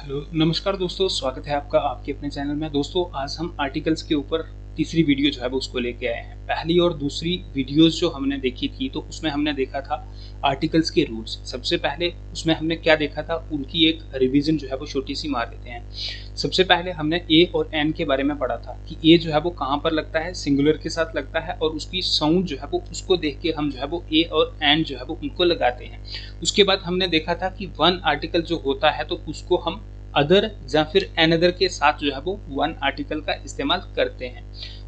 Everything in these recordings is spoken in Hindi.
हेलो नमस्कार दोस्तों, स्वागत है आपका आपके अपने चैनल में। दोस्तों आज हम आर्टिकल्स के ऊपर तीसरी वीडियो जो है वो उसको लेके आए हैं। पहली और दूसरी वीडियोस जो हमने देखी थी तो उसमें हमने देखा था आर्टिकल्स के रूल्स। सबसे पहले उसमें हमने क्या देखा था, उनकी एक रिवीजन जो है वो छोटी सी मार देते हैं। सबसे पहले हमने ए और एन के बारे में पढ़ा था कि ए जो है वो कहाँ पर लगता है, सिंगुलर के साथ लगता है और उसकी साउंड जो है वो उसको देख के हम जो है वो ए और एन जो है वो उनको लगाते हैं। उसके बाद हमने देखा था कि वन आर्टिकल जो होता है तो उसको हम अदर या फिर अनदर के साथ जो है वो वन आर्टिकल का इस्तेमाल करते हैं।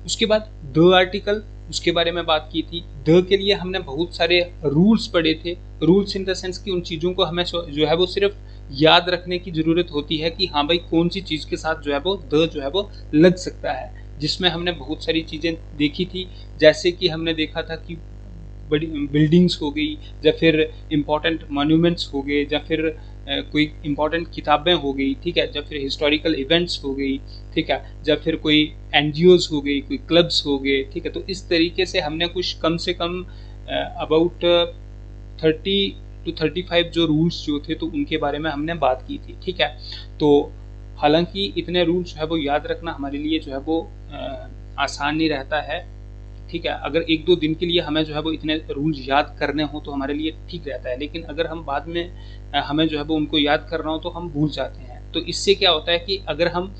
उसके बाद द आर्टिकल, उसके बारे में बात की थी। द के लिए हमने बहुत सारे रूल्स पढ़े थे। रूल्स इन द सेंस कि उन चीज़ों को हमें जो है वो सिर्फ याद रखने की ज़रूरत होती है कि हाँ भाई कौन सी चीज़ के साथ जो है वो द जो है वो लग सकता है, जिसमें हमने बहुत सारी चीज़ें देखी थी। जैसे कि हमने देखा था कि बड़ी बिल्डिंग्स हो गई, या फिर इम्पोर्टेंट मॉन्यूमेंट्स हो गए, या फिर कोई इम्पोर्टेंट किताबें हो गई, ठीक है, या फिर हिस्टोरिकल इवेंट्स हो गई, ठीक है, या फिर कोई एनजीओज हो गई, कोई क्लब्स हो गए, ठीक है। तो इस तरीके से हमने कुछ कम से कम अबाउट 30 to 35 जो रूल्स जो थे तो उनके बारे में हमने बात की थी, ठीक है। तो हालांकि इतने रूल्स जो है वो याद रखना हमारे लिए जो है वो आसान नहीं रहता है, ठीक है। अगर एक दो दिन के लिए हमें जो है वो इतने रूल्स याद करने हो तो हमारे लिए ठीक रहता है, लेकिन अगर हम बाद में हमें जो है वो उनको याद करना हो तो हम भूल जाते हैं। तो इससे क्या होता है कि अगर हम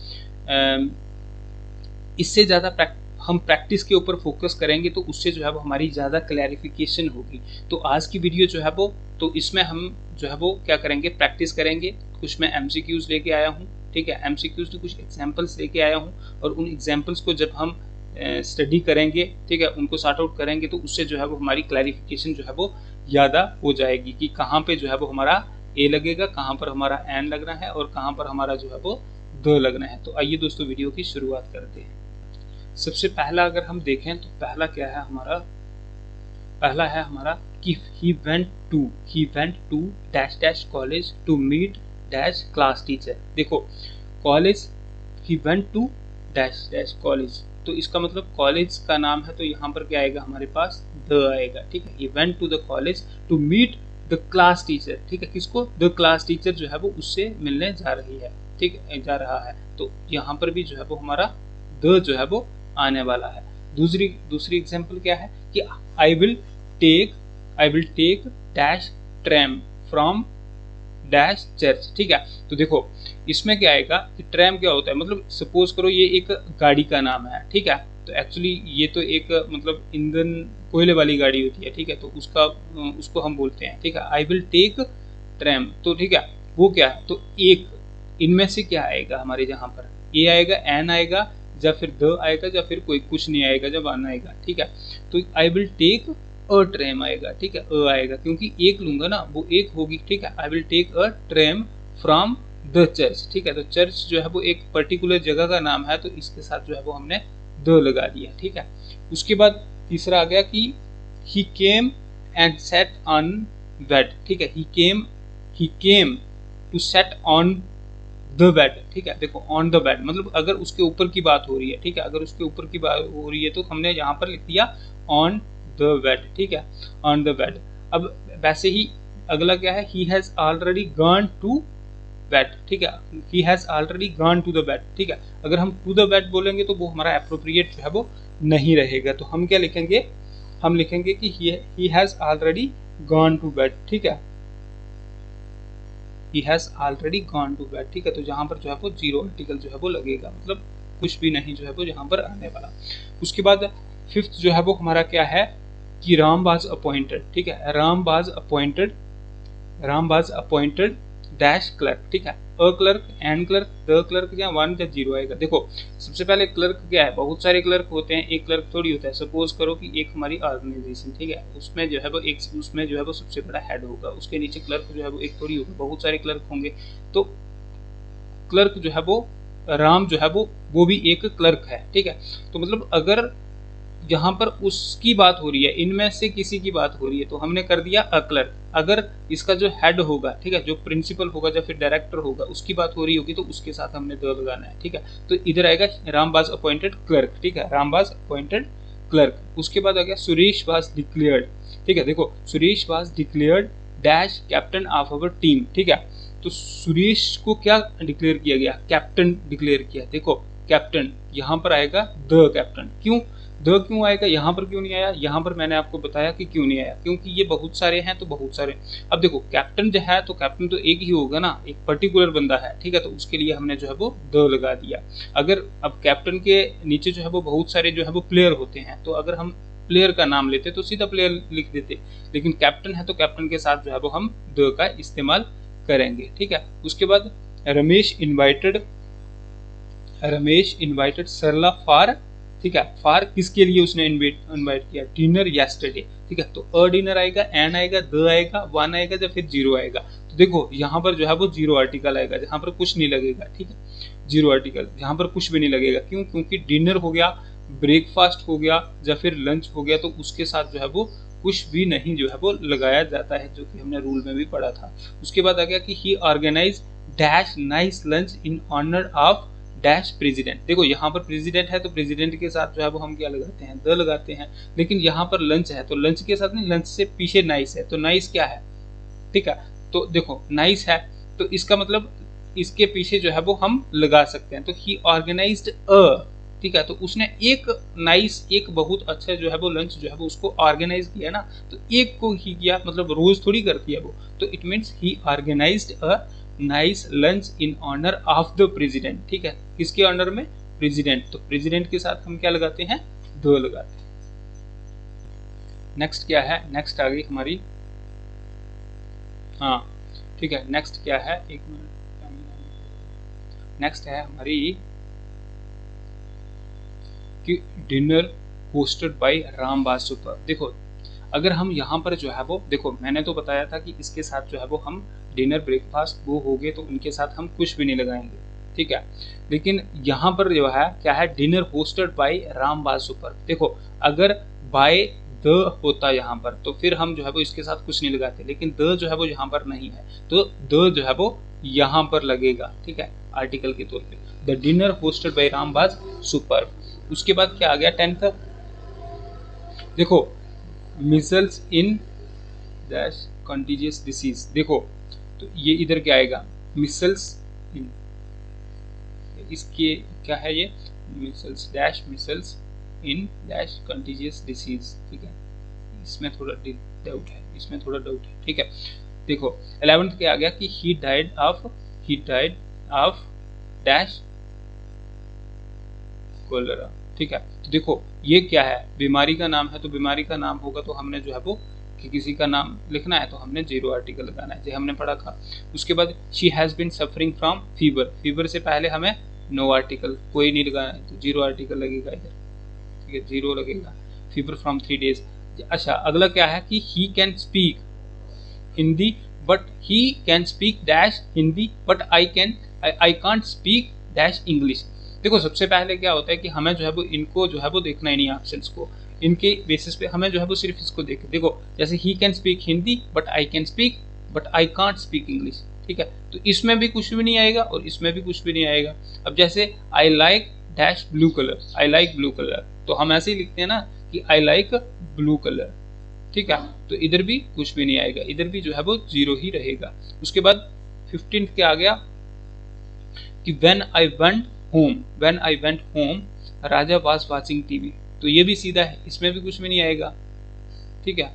इससे ज़्यादा हम प्रैक्टिस के ऊपर फोकस करेंगे तो उससे जो है वो हमारी ज़्यादा क्लैरिफिकेशन होगी। तो आज की वीडियो जो है वो, तो इसमें हम जो है वो क्या करेंगे, प्रैक्टिस करेंगे। कुछ मैं एमसीक्यूज लेके आया हूँ, ठीक है, एमसीक्यूज के कुछ एग्जाम्पल्स लेके आया हूँ और उन एग्जाम्पल्स को जब हम स्टडी करेंगे, ठीक है, उनको सॉर्ट आउट करेंगे तो उससे जो है वो हमारी क्लैरिफिकेशन जो है वो ज़्यादा हो जाएगी कि कहाँ पे जो है वो हमारा ए लगेगा, कहाँ पर हमारा एन लगना है और कहाँ पर हमारा जो है वो द लगना है। तो आइए दोस्तों वीडियो की शुरुआत करते हैं। सबसे पहला अगर हम देखें तो पहला क्या है हमारा, पहला है हमारा कि he went to dash dash college to meet dash class teacher। देखो college, he went to dash dash college, तो इसका मतलब कॉलेज का नाम है तो यहाँ पर क्या आएगा हमारे पास, द आएगा, ठीक है। he went to the college to meet the class teacher, ठीक है, किसको, the class teacher जो है वो उससे मिलने जा रही है, ठीक है, जा रहा है। तो यहाँ पर भी जो है वो हमारा द जो है वो आने वाला है। दूसरी एग्जांपल क्या है कि I will take dash tram from dash church, ठीक है। तो देखो इसमें क्या आएगा कि ट्रैम क्या होता है, मतलब सपोज करो ये एक गाड़ी का नाम है, ठीक है। तो एक्चुअली ये तो एक मतलब ईंधन कोयले वाली गाड़ी होती है, ठीक है, तो उसको हम बोलते हैं, ठीक है, आई विल टेक ट्रैम। तो ठीक है, वो क्या है, तो एक इनमें से क्या आएगा हमारे यहाँ पर, ए आएगा, एन आएगा, या फिर द आएगा, या फिर कोई कुछ नहीं आएगा जब आना आएगा, ठीक है। तो I will take a tram आएगा, ठीक है, अ आएगा क्योंकि एक लूंगा ना, वो एक होगी, ठीक है। I will take a tram from the church, ठीक है। तो चर्च जो है वो एक पर्टिकुलर जगह का नाम है तो इसके साथ जो है वो हमने द लगा दिया, ठीक है। उसके बाद तीसरा आ गया कि he came and sat on bed, ठीक है, he came to sat on the bed, ठीक है। देखो ऑन द बेड मतलब अगर उसके ऊपर की बात हो रही है, ठीक है, अगर उसके ऊपर की बात हो रही है तो हमने यहाँ पर लिख दिया ऑन द बेड, ठीक है, ऑन द बेड। अब वैसे ही अगला क्या है, he has already gone to bed, ठीक है, he has already gone to the bed, ठीक है। अगर हम टू द बेड बोलेंगे तो वो हमारा एप्रोप्रिएट जो है वो नहीं रहेगा, तो हम क्या लिखेंगे, हम लिखेंगे कि he has already gone to bed, ठीक है, he has already gone to bed, ठीक है। तो जहां पर जो है वो जीरो आर्टिकल जो है वो लगेगा, मतलब कुछ भी नहीं जो है वो यहाँ पर आने वाला। उसके बाद फिफ्थ जो है वो हमारा क्या है कि राम वाज अपॉइंटेड, ठीक है, Ram was appointed dash clerk, ठीक है, a clerk, an clerk, the clerk, या वन या जीरो आएगा। देखो सबसे पहले क्लर्क क्या है, बहुत सारे क्लर्क होते हैं, एक क्लर्क थोड़ी होता है। सपोज करो कि एक हमारी ऑर्गेनाइजेशन, ठीक है, उसमें जो है वो एक, उसमें जो है वो सबसे बड़ा हेड होगा, उसके नीचे क्लर्क जो है वो एक थोड़ी होगा, बहुत सारे क्लर्क होंगे। तो क्लर्क जो है वो राम जो है वो भी एक क्लर्क है, ठीक है। तो मतलब अगर यहाँ पर उसकी बात हो रही है, इनमें से किसी की बात हो रही है तो हमने कर दिया अ क्लर्क। अगर इसका जो हेड होगा, ठीक है, जो प्रिंसिपल होगा या फिर डायरेक्टर होगा उसकी बात हो रही होगी तो उसके साथ हमने द लगाना है, ठीक है। तो इधर आएगा राम वाज अपॉइंटेड क्लर्क, ठीक है, राम वाज अपॉइंटेड क्लर्क। उसके बाद आ गया सुरेश वाज डिक्लेयर्ड, ठीक है। देखो Suresh was declared dash captain of our team, ठीक है। तो सुरेश को क्या डिक्लेयर किया गया, कैप्टन डिक्लेयर किया। देखो कैप्टन यहाँ पर आएगा द कैप्टन, क्यों द क्यों आएगा, यहाँ पर क्यों नहीं आया, यहाँ पर मैंने आपको बताया कि क्यों नहीं आया, क्योंकि ये बहुत सारे हैं तो बहुत सारे। अब देखो कैप्टन जो है तो कैप्टन तो एक ही होगा ना, एक पर्टिकुलर बंदा है, ठीक है, तो उसके लिए हमने जो है वो द लगा दिया। अगर अब कैप्टन के नीचे जो है वो बहुत सारे जो है वो प्लेयर होते हैं, तो अगर हम प्लेयर का नाम लेते तो सीधा प्लेयर लिख देते, लेकिन कैप्टन है तो कैप्टन के साथ जो है वो हम द का इस्तेमाल करेंगे, ठीक है। उसके बाद रमेश इनवाइटेड सरला फॉर, ठीक है, फॉर किसके लिए उसने इनवाइट किया, डिनर येस्टरडे, ठीक है, तो अ डिनर आएगा, एन आएगा, द आएगा, वन आएगा या फिर जीरो आएगा। तो देखो यहाँ पर जो है वो जीरो आर्टिकल आएगा, जहाँ पर कुछ नहीं लगेगा, ठीक है, जीरो आर्टिकल, यहाँ पर कुछ भी नहीं लगेगा, क्यों, क्योंकि डिनर हो गया, ब्रेकफास्ट हो गया या फिर लंच हो गया, तो उसके साथ जो है वो कुछ भी नहीं जो है वो लगाया जाता है, जो कि हमने रूल में भी पढ़ा था। उसके बाद आ गया कि he organise dash nice lunch in honour of dash president. देखो यहाँ पर प्रेसिडेंट है तो प्रेसिडेंट के साथ जो है वो हम क्या लगाते हैं, द लगाते हैं, लेकिन यहाँ पर लंच है तो लंच के साथ नहीं, लंच से पीछे नाइस है, तो नाइस क्या है, ठीक है, तो देखो नाइस है तो इसका मतलब इसके पीछे जो है वो हम लगा सकते हैं, तो ही ऑर्गेनाइज्ड अ, ठीक है, तो उसने एक नाइस, एक बहुत अच्छा जो है वो लंच जो है वो उसको ऑर्गेनाइज किया ना, तो एक को ही किया, मतलब रोज थोड़ी कर दिया वो, तो it means he organised a nice lunch in honour of the president, ठीक है, किसके ऑनर में, प्रेसिडेंट, तो प्रेसिडेंट के साथ हम क्या लगाते हैं, द लगाते हैं। नेक्स्ट क्या है, नेक्स्ट आ गई हमारी, हाँ ठीक है, नेक्स्ट क्या है, एक मिनट, नेक्स्ट है हमारी कि डिनर होस्टेड बाय राम बासुपर। देखो अगर हम यहाँ पर जो है वो, देखो मैंने तो बताया था कि इसके साथ जो है वो हम डिनर ब्रेकफास्ट वो हो गए तो उनके साथ हम कुछ भी नहीं लगाएंगे, ठीक है, लेकिन यहाँ पर जो है क्या है, डिनर होस्टेड बाय राम बासुपर। देखो अगर बाय द होता यहाँ पर तो फिर हम जो है वो इसके साथ कुछ नहीं लगाते, लेकिन द जो है वो यहाँ पर नहीं है तो द जो है वो यहाँ पर लगेगा, ठीक है, आर्टिकल के तौर पे, the dinner hosted by Ram Basupar. उसके बाद क्या आ गया, 10th, देखो measles in dash contagious disease. देखो तो ये इधर क्या आएगा, मिसल्स इन, इसके क्या है ये, मिसल्स डैश मिसल्स इन डैश कंटीजियस डिसीज, ठीक है, इसमें थोड़ा डाउट है, इसमें थोड़ा डाउट है, ठीक है। देखो 11th क्या आ गया कि he died of dash cholera, ठीक है, तो देखो ये क्या है, बीमारी का नाम है, तो बीमारी का नाम होगा तो हमने जो है वो कि किसी का नाम लिखना है तो हमने जीरो आर्टिकल लगाना है, जो हमने पढ़ा था। उसके बाद she has been suffering from fever, fever से पहले हमें नो आर्टिकल कोई नहीं लगाना है तो जीरो आर्टिकल लगेगा इधर, ठीक है, जीरो लगेगा, फीवर फ्रॉम 3 days। अच्छा अगला क्या है कि he can speak Hindi but he can speak dash Hindi but I can't speak dash English. देखो सबसे पहले क्या होता है कि हमें जो है वो इनको जो है वो देखना ही नहीं, ऑप्शंस को, इनके बेसिस पे हमें जो है वो सिर्फ इसको देखो जैसे he can speak Hindi but I can't speak English, ठीक है, तो इसमें भी कुछ भी नहीं आएगा और इसमें भी कुछ भी नहीं आएगा। अब जैसे I like dash blue colour, I like blue colour, तो हम ऐसे ही लिखते हैं ना कि आई लाइक ब्लू कलर, ठीक है, तो इधर भी कुछ भी नहीं आएगा, इधर भी जो है वो जीरो ही रहेगा। उसके बाद 15th क्या आ गया कि when I went home Raja was watching TV, तो ये भी सीधा है, इसमें भी कुछ भी नहीं आएगा, ठीक है,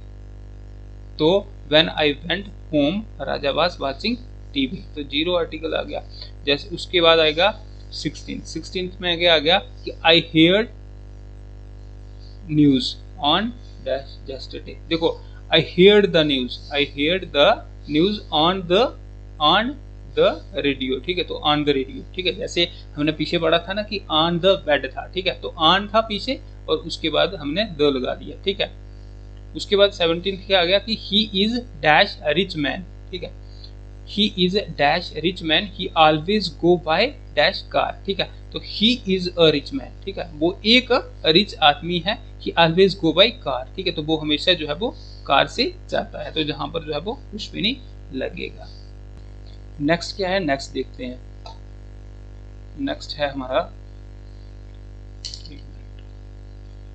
तो when I went home Raja was watching TV, तो जीरो आर्टिकल आ गया। जैसे उसके बाद आएगा 16th में आ गया कि I heard news on dash yesterday. देखो I heard the news on the radio, ठीक है, तो ऑन द रेडियो, ठीक है, जैसे हमने पीछे पढ़ा था ना कि ऑन द बेड था, ठीक है, तो ऑन था पीछे और उसके बाद हमने द लगा दिया, ठीक है। उसके बाद 17th क्या आ गया कि he is dash rich man, ठीक है, he is dash rich man, he always go by dash car, ठीक है, तो he is a rich man, ठीक है, वो एक रिच आदमी है, ही ऑलवेज गो बाय कार, ठीक है, तो वो हमेशा जो है वो कार से जाता है, तो जहां पर जो है वो कुछ भी नहीं लगेगा। नेक्स्ट क्या है, नेक्स्ट देखते हैं, नेक्स्ट है हमारा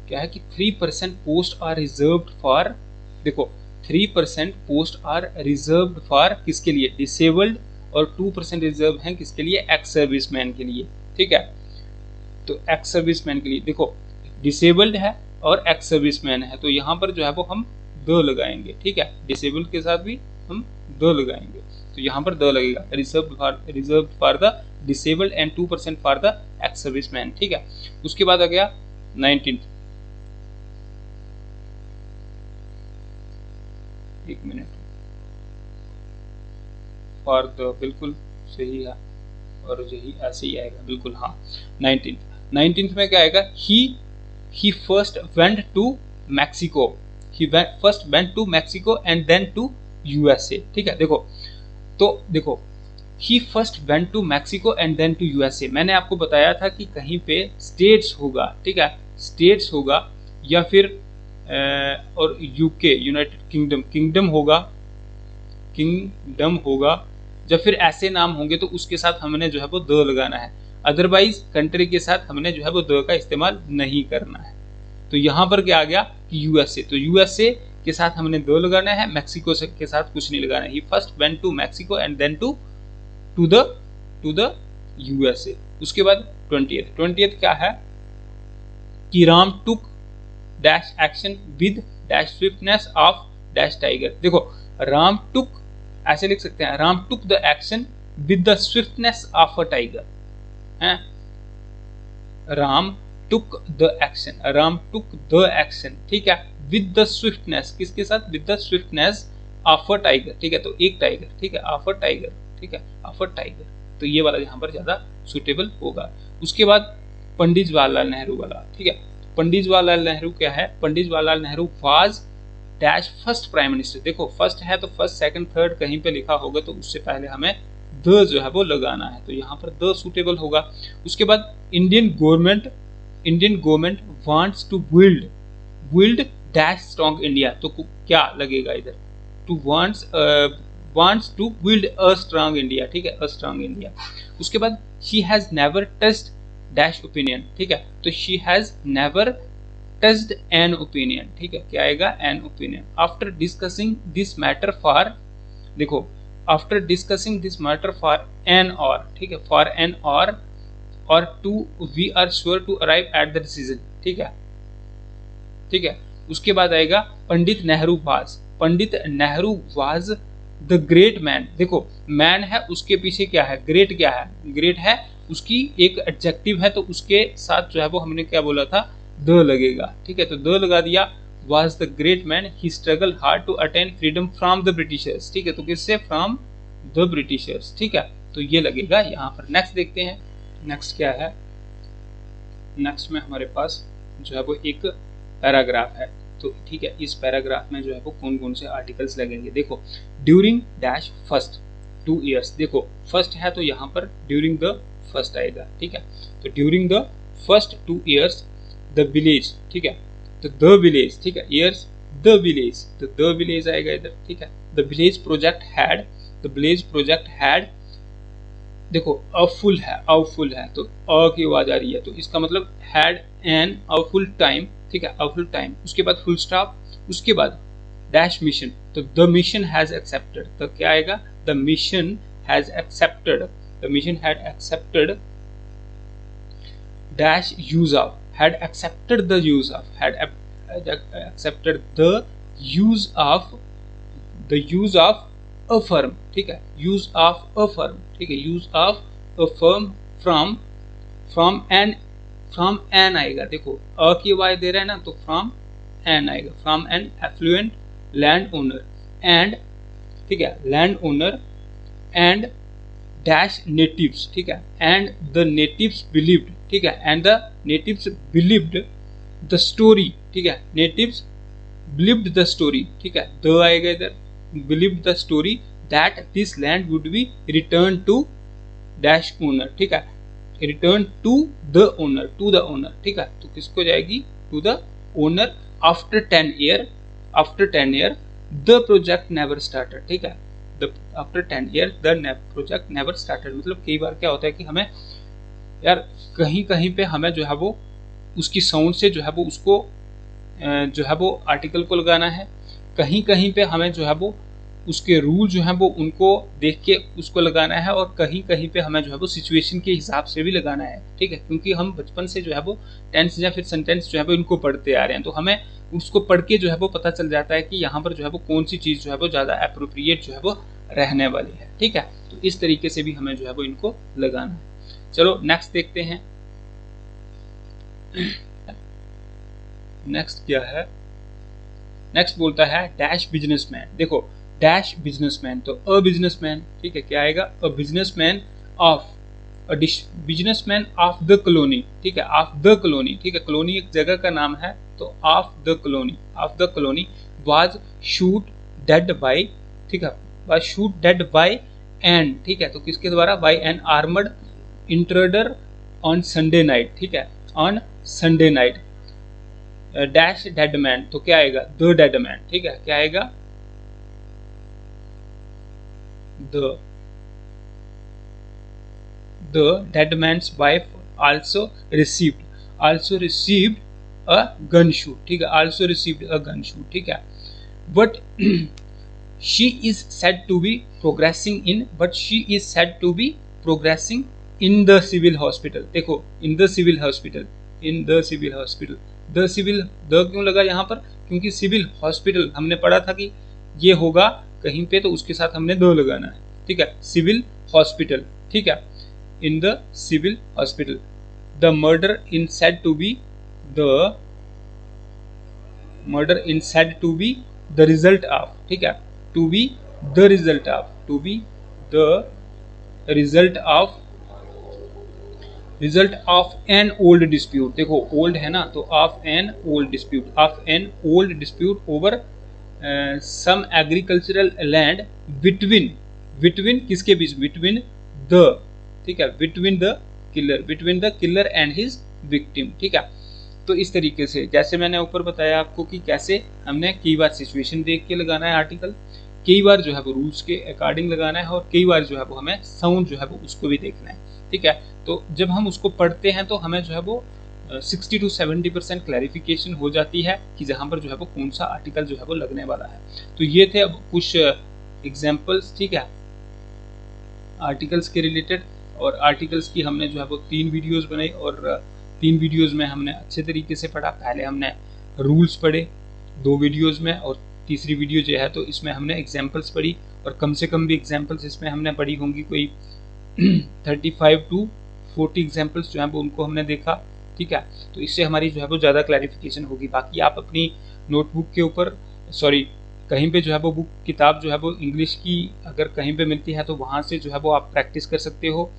क्या है कि 3% पोस्ट आर रिजर्व्ड फॉर, देखो 3% पोस्ट आर रिजर्व्ड फॉर किसके लिए, डिसेबल्ड और 2% रिजर्व हैं किसके लिए, एक्स सर्विसमैन के लिए। ठीक है, तो एक्स सर्विसमैन के लिए देखो डिसेबल्ड है और एक्स सर्विसमैन है, तो यहाँ पर जो है वो हम 2 लगाएंगे। ठीक है, डिसेबल्ड के साथ भी हम 2 लगाएंगे, तो यहाँ पर 2 लगेगा। Reserve for the disabled and 2% for the ex serviceman. ठीक है, उसके बाद आ गया 19th, एक मिनट, फॉर द, बिल्कुल सही है और यही ऐसे ही आएगा, बिल्कुल हाँ। 19th में क्या आएगा, he first went to Mexico, he first went to Mexico and then to USA। ठीक है, देखो he first went to Mexico and then to USA। मैंने आपको बताया था कि कहीं पे स्टेट्स होगा, ठीक है, स्टेट्स होगा या फिर और यूके यूनाइटेड किंगडम होगा, जब फिर ऐसे नाम होंगे तो उसके साथ हमने जो है वो द लगाना है, अदरवाइज कंट्री के साथ हमने जो है वो द का इस्तेमाल नहीं करना है। तो यहाँ पर क्या आ गया कि यूएसए, तो यूएसए के साथ हमने द लगाना है, मैक्सिको के साथ कुछ नहीं लगाना है। He first went to Mexico and then to the USA. उसके बाद 20th क्या है कि Ram took dash action with dash swiftness of dash tiger. देखो राम टुक ऐसे लिख सकते हैं, Ram took the action with the swiftness of a tiger है। राम टुक द एक्शन, ठीक है, विद द स्विफ्टनेस, किसके साथ, with the swiftness of a tiger. ठीक है, तो एक टाइगर, ठीक है, ऑफ अ टाइगर, ठीक है, ऑफ अ टाइगर, तो ये वाला यहाँ पर ज्यादा सुटेबल होगा। उसके बाद पंडित जवाहरलाल नेहरू वाला, ठीक है, पंडित जवाहरलाल नेहरू क्या है, Pandit Jawaharlal Nehru was dash first prime minister. देखो फर्स्ट है तो फर्स्ट सेकंड थर्ड कहीं पे लिखा होगा तो उससे पहले हमें द जो है वो लगाना है, तो यहाँ पर द सुटेबल होगा। उसके बाद Indian government wants to build dash strong India, तो क्या लगेगा इधर, to wants to build a strong India, ठीक है, अ स्ट्रॉन्ग इंडिया। उसके बाद she has never touched dash opinion, ठीक है, तो she has never touched an opinion, ठीक है, क्या आएगा, an opinion. After discussing this matter for, देखो after discussing this matter for an hour, ठीक है, for an hour to we are sure to arrive at the decision, ठीक है, ठीक है। उसके बाद आएगा Pandit Nehru was the great man. देखो मैन है, उसके पीछे क्या है, ग्रेट क्या है, ग्रेट है उसकी एक एडजेक्टिव है, तो उसके साथ जो है वो हमने क्या बोला था, द लगेगा, ठीक है, तो द लगा दिया। Was the great man, he struggle hard to attain freedom from the Britishers, ठीक है, तो किससे, फ्रॉम द ब्रिटिशर्स, ठीक है, तो ये लगेगा यहाँ पर। नेक्स्ट देखते हैं, नेक्स्ट क्या है, नेक्स्ट में हमारे पास जो है वो एक पैराग्राफ है, तो ठीक है, इस पैराग्राफ में जो है वो कौन कौन से आर्टिकल्स लगेंगे। देखो ड्यूरिंग डैश फर्स्ट 2 years, देखो फर्स्ट है तो यहाँ पर ड्यूरिंग द फर्स्ट आएगा, ठीक है, तो during the first 2 years the village, ठीक है, तो द विलेज, ठीक है, ईयर्स द विलेज, तो द विलेज आएगा इधर, ठीक है। द विलेज प्रोजेक्ट हैड, देखो अफुल है, तो अ की आवाज आ रही है, तो इसका मतलब हैड एन अफुल टाइम, ठीक है, अफुल टाइम। उसके बाद फुल स्टॉप, उसके बाद डैश मिशन, तो द मिशन हैज एक्सेप्टेड, तो क्या आएगा, the mission has accepted, the mission had accepted dash use of, had accepted the use of, had accepted the use of a firm, ठीक है, use of a firm, ठीक है, use of a firm from an आएगा, देखो अ की आवाज दे रहा है ना, तो from an आएगा, from an affluent land owner and, ठीक है, land owner and dash natives, ठीक है, and the natives believed, ठीक है, and the natives believed the story, ठीक है, natives believed the story, ठीक है, the आएगा इधर, believed the story that this land would be returned to dash owner, ठीक है, return to the owner, ठीक है, तो किसको जाएगी, to the owner after 10 year the project never started, ठीक है, after 10 years the project never started. मतलब कई बार क्या होता है कि हमें यार कहीं पे हमें जो है वो उसकी साउंड से जो है वो उसको जो है वो आर्टिकल को लगाना है, कहीं पे हमें जो है वो उसके रूल जो है वो उनको देख के उसको लगाना है, और कहीं कहीं पे हमें जो है वो सिचुएशन के हिसाब से भी लगाना है, ठीक है, क्योंकि हम बचपन से जो है वो टेंस या फिर सेंटेंस जो है वो इनको पढ़ते आ रहे हैं, तो हमें उसको पढ़ के जो है वो पता चल जाता है कि यहाँ पर जो है वो कौन सी चीज़ जो है वो ज़्यादा अप्रोप्रिएट जो है वो रहने वाली है, ठीक है। तो इस तरीके से भी हमें जो है वो इनको लगाना है। चलो नेक्स्ट देखते हैं। नेक्स्ट क्या है, नेक्स्ट बोलता है डैश बिजनेसमैन। देखो डैश बिजनेसमैन, तो अ बिजनेसमैन, ठीक है, क्या आएगा, a businessman of, businessman of the colony, ठीक है, ऑफ द कॉलोनी, ठीक है, कॉलोनी एक जगह का नाम है, तो of the colony, of the colony was shoot dead by, ठीक है, was shoot dead by an, ठीक है, तो किसके द्वारा, by an armoured intruder on Sunday night, ठीक है, on Sunday night. Dash dead man, तो क्या आएगा, द डेड मैन, ठीक है, क्या आएगा, the dead man's wife also received a gun shoot, ठीक है, also received a gun shoot, ठीक है, but she is said to be progressing in, but she is said to be progressing in the civil hospital. देखो in the civil hospital, in the civil hospital, the civil, the क्यों लगा यहाँ पर, क्योंकि सिविल हॉस्पिटल हमने पढ़ा था कि ये होगा कहीं पे, तो उसके साथ हमने द लगाना है, ठीक है, सिविल हॉस्पिटल, ठीक है, in the civil hospital, the murder in said to be, the murder in said to be the result of, ठीक है, to be the result of, to be the result of an old dispute. देखो ओल्ड है ना, तो of an old dispute, of an old dispute over some agricultural land between किसके बीच, बिटवीन द, ठीक है, between the killer and his victim, ठीक है। तो इस तरीके से जैसे मैंने ऊपर बताया आपको कि कैसे हमने कई बार सिचुएशन देख के लगाना है आर्टिकल, कई बार जो है वो रूल्स के अकॉर्डिंग लगाना है, और कई बार जो है वो हमें साउंड जो है वो उसको भी देखना है, ठीक है। तो जब हम उसको पढ़ते हैं तो हमें जो है वो 60 to 70% क्लैरिफिकेशन हो जाती है कि जहाँ पर जो है वो कौन सा आर्टिकल जो है वो लगने वाला है। तो ये थे अब कुछ एग्जाम्पल्स, ठीक है, आर्टिकल्स के रिलेटेड, और आर्टिकल्स की हमने जो है वो 3 वीडियोस बनाई, और 3 वीडियोस में हमने अच्छे तरीके से पढ़ा। पहले हमने रूल्स पढ़े 2 वीडियोस में, और तीसरी वीडियो जो है तो इसमें हमने एग्जाम्पल्स पढ़ी, और कम से कम भी एग्जाम्पल्स इसमें हमने पढ़ी होंगी, कोई 35 to 40 एग्जाम्पल्स जो है वो उनको हमने देखा, ठीक है। तो इससे हमारी जो है वो ज़्यादा क्लैरिफिकेशन होगी। बाकी आप अपनी नोटबुक के ऊपर, सॉरी कहीं पे जो है वो बुक किताब जो है वो इंग्लिश की अगर कहीं पे मिलती है तो वहाँ से जो है वो आप प्रैक्टिस कर सकते हो,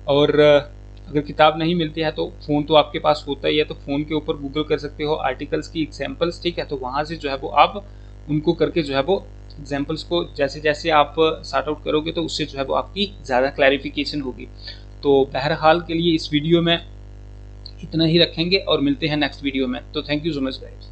और अगर किताब नहीं मिलती है तो फ़ोन तो आपके पास होता ही है, तो फ़ोन के ऊपर गूगल कर सकते हो आर्टिकल्स की एग्जाम्पल्स, ठीक है। तो वहाँ से जो है वो आप उनको करके जो है वो एग्जाम्पल्स को जैसे जैसे आप सॉर्ट आउट करोगे तो उससे जो है वो आपकी ज़्यादा क्लैरिफिकेशन होगी। तो बहरहाल के लिए इस वीडियो में इतना ही रखेंगे, और मिलते हैं नेक्स्ट वीडियो में। तो thank you so much guys.